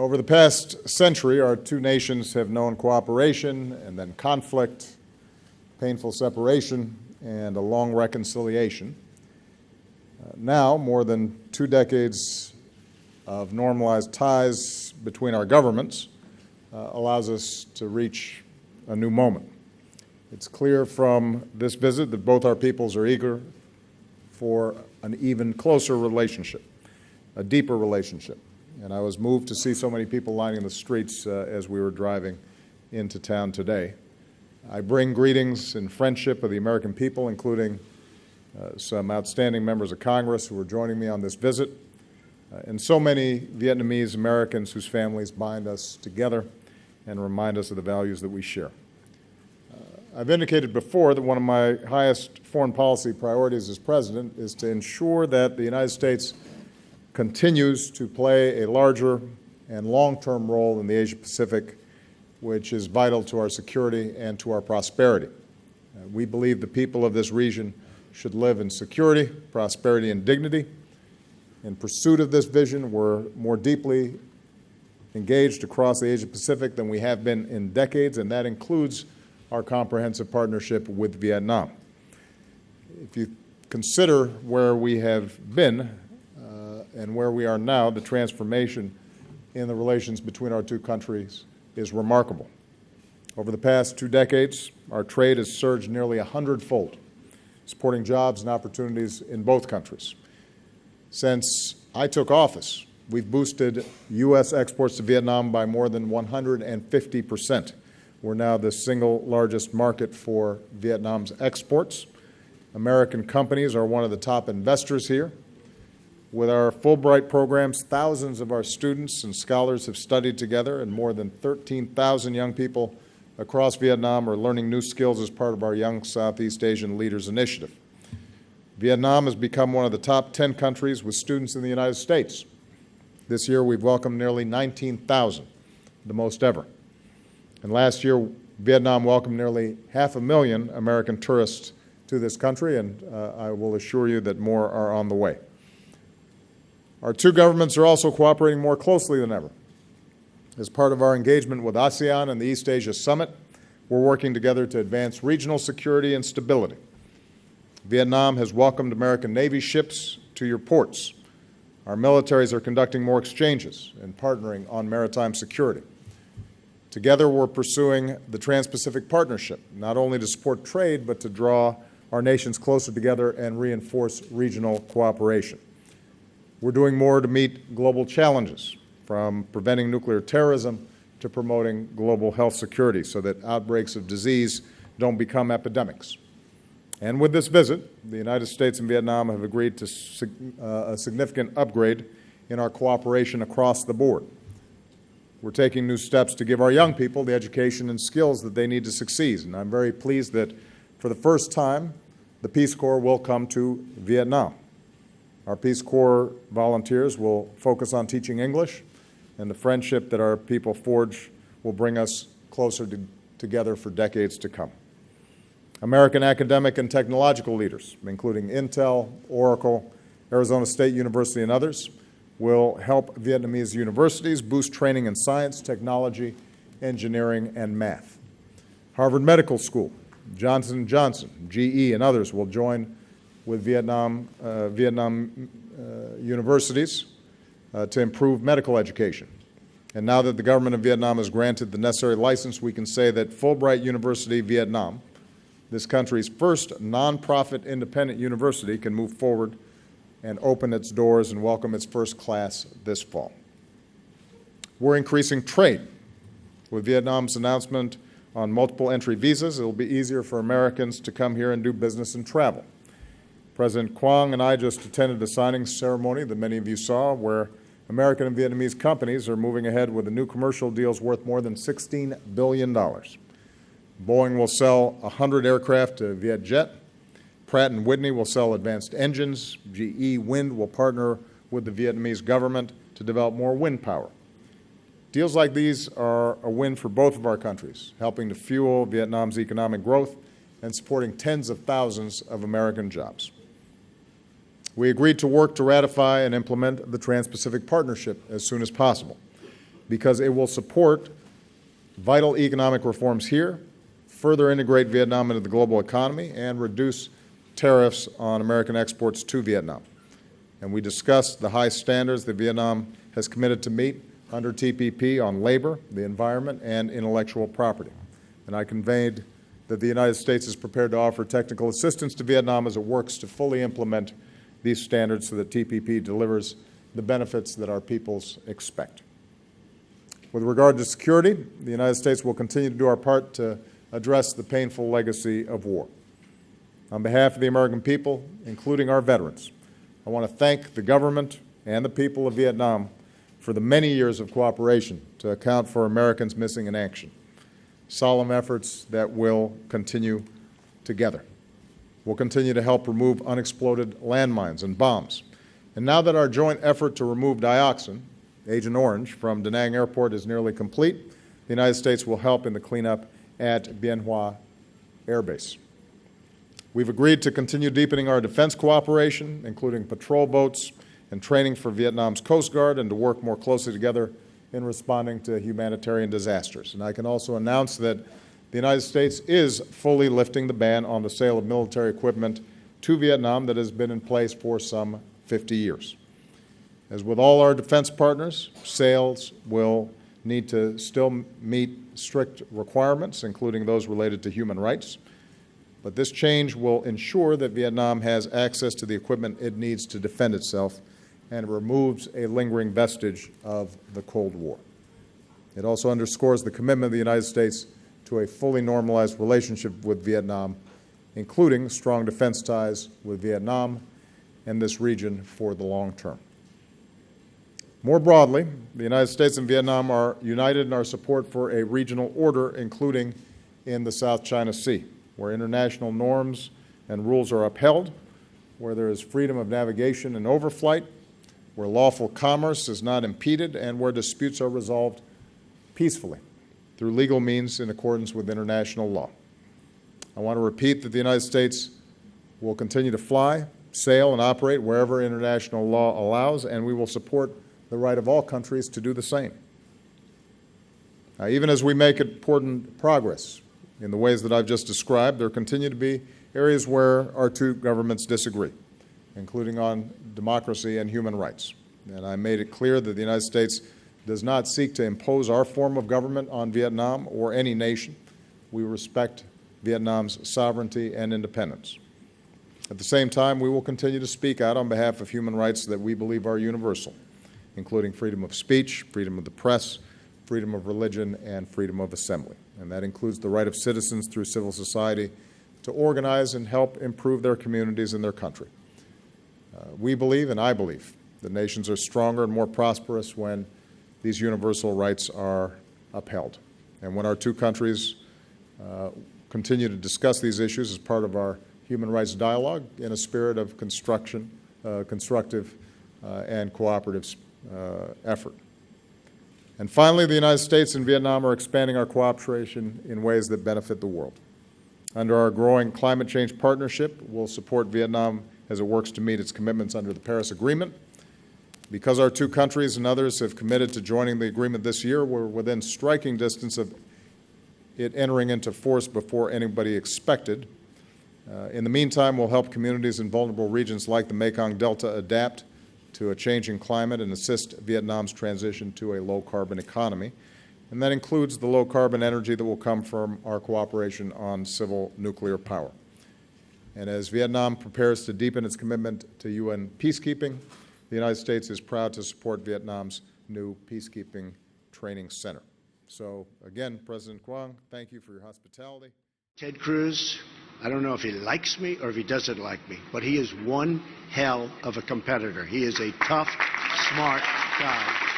Over the past century, our two nations have known cooperation and then conflict, painful separation, and a long reconciliation. Now, more than 2 decades of normalized ties between our governments allows us to reach a new moment. It's clear from this visit that both our peoples are eager for an even closer relationship, a deeper relationship. And I was moved to see so many people lining the streets as we were driving into town today. I bring greetings and friendship of the American people, including some outstanding members of Congress who are joining me on this visit, and so many Vietnamese Americans whose families bind us together and remind us of the values that we share. I've indicated before that one of my highest foreign policy priorities as president is to ensure that the United States continues to play a larger and long-term role in the Asia-Pacific, which is vital to our security and to our prosperity. We believe the people of this region should live in security, prosperity, and dignity. In pursuit of this vision, we're more deeply engaged across the Asia-Pacific than we have been in decades, and that includes our comprehensive partnership with Vietnam. If you consider where we have been and where we are now, the transformation in the relations between our two countries is remarkable. Over the past 2 decades, our trade has surged nearly 100-fold, supporting jobs and opportunities in both countries. Since I took office, we've boosted U.S. exports to Vietnam by more than 150%. We're now the single largest market for Vietnam's exports. American companies are one of the top investors here. With our Fulbright programs, thousands of our students and scholars have studied together, and more than 13,000 young people across Vietnam are learning new skills as part of our Young Southeast Asian Leaders Initiative. Vietnam has become one of the top 10 countries with students in the United States. This year, we've welcomed nearly 19,000, the most ever. And last year, Vietnam welcomed nearly 500,000 American tourists to this country, and I will assure you that more are on the way. Our two governments are also cooperating more closely than ever. As part of our engagement with ASEAN and the East Asia Summit, we're working together to advance regional security and stability. Vietnam has welcomed American Navy ships to your ports. Our militaries are conducting more exchanges and partnering on maritime security. Together, we're pursuing the Trans-Pacific Partnership, not only to support trade, but to draw our nations closer together and reinforce regional cooperation. We're doing more to meet global challenges, from preventing nuclear terrorism to promoting global health security so that outbreaks of disease don't become epidemics. And with this visit, the United States and Vietnam have agreed to a significant upgrade in our cooperation across the board. We're taking new steps to give our young people the education and skills that they need to succeed, and I'm very pleased that for the first time, the Peace Corps will come to Vietnam. Our Peace Corps volunteers will focus on teaching English, and the friendship that our people forge will bring us closer together for decades to come. American academic and technological leaders, including Intel, Oracle, Arizona State University, and others, will help Vietnamese universities boost training in science, technology, engineering, and math. Harvard Medical School, Johnson & Johnson, GE, and others will join with Vietnam universities to improve medical education. And now that the government of Vietnam has granted the necessary license, we can say that Fulbright University Vietnam, this country's first nonprofit independent university, can move forward and open its doors and welcome its first class this fall. We're increasing trade. With Vietnam's announcement on multiple entry visas, it will be easier for Americans to come here and do business and travel. President Quang and I just attended a signing ceremony that many of you saw, where American and Vietnamese companies are moving ahead with a new commercial deals worth more than $16 billion. Boeing will sell 100 aircraft to Vietjet. Pratt & Whitney will sell advanced engines. GE Wind will partner with the Vietnamese government to develop more wind power. Deals like these are a win for both of our countries, helping to fuel Vietnam's economic growth and supporting tens of thousands of American jobs. We agreed to work to ratify and implement the Trans-Pacific Partnership as soon as possible. because it will support vital economic reforms here, further integrate Vietnam into the global economy, and reduce tariffs on American exports to Vietnam. And we discussed the high standards that Vietnam has committed to meet under TPP on labor, the environment, and intellectual property. And I conveyed that the United States is prepared to offer technical assistance to Vietnam as it works to fully implement these standards so that TPP delivers the benefits that our peoples expect. With regard to security, the United States will continue to do our part to address the painful legacy of war. On behalf of the American people, including our veterans, I want to thank the government and the people of Vietnam for the many years of cooperation to account for Americans missing in action. Solemn efforts that will continue together. We'll continue to help remove unexploded landmines and bombs. And now that our joint effort to remove dioxin, Agent Orange, from Da Nang Airport is nearly complete, the United States will help in the cleanup at Bien Hoa Air Base. We've agreed to continue deepening our defense cooperation, including patrol boats and training for Vietnam's Coast Guard, and to work more closely together in responding to humanitarian disasters. And I can also announce that the United States is fully lifting the ban on the sale of military equipment to Vietnam that has been in place for some 50 years. As with all our defense partners, sales will need to still meet strict requirements, including those related to human rights. But this change will ensure that Vietnam has access to the equipment it needs to defend itself, and removes a lingering vestige of the Cold War. It also underscores the commitment of the United States to a fully normalized relationship with Vietnam, including strong defense ties with Vietnam and this region for the long term. More broadly, the United States and Vietnam are united in our support for a regional order, including in the South China Sea, where international norms and rules are upheld, where there is freedom of navigation and overflight, where lawful commerce is not impeded, and where disputes are resolved peacefully through legal means in accordance with international law. I want to repeat that the United States will continue to fly, sail, and operate wherever international law allows, and we will support the right of all countries to do the same. Now, even as we make important progress in the ways that I've just described, there continue to be areas where our two governments disagree, including on democracy and human rights. And I made it clear that the United States does not seek to impose our form of government on Vietnam or any nation. We respect Vietnam's sovereignty and independence. At the same time, we will continue to speak out on behalf of human rights that we believe are universal, including freedom of speech, freedom of the press, freedom of religion, and freedom of assembly. And that includes the right of citizens through civil society to organize and help improve their communities and their country. We believe, and I believe, that nations are stronger and more prosperous when these universal rights are upheld. And when our two countries continue to discuss these issues as part of our human rights dialogue in a spirit of constructive and cooperative effort. And finally, the United States and Vietnam are expanding our cooperation in ways that benefit the world. Under our growing climate change partnership, we'll support Vietnam as it works to meet its commitments under the Paris Agreement. Because our two countries and others have committed to joining the agreement this year, we're within striking distance of it entering into force before anybody expected. In the meantime, we'll help communities in vulnerable regions like the Mekong Delta adapt to a changing climate and assist Vietnam's transition to a low-carbon economy. And that includes the low-carbon energy that will come from our cooperation on civil nuclear power. And as Vietnam prepares to deepen its commitment to UN peacekeeping, the United States is proud to support Vietnam's new peacekeeping training center. So again, President Quang, thank you for your hospitality. Ted Cruz, I don't know if he likes me or if he doesn't like me, but he is one hell of a competitor. He is a tough, smart guy.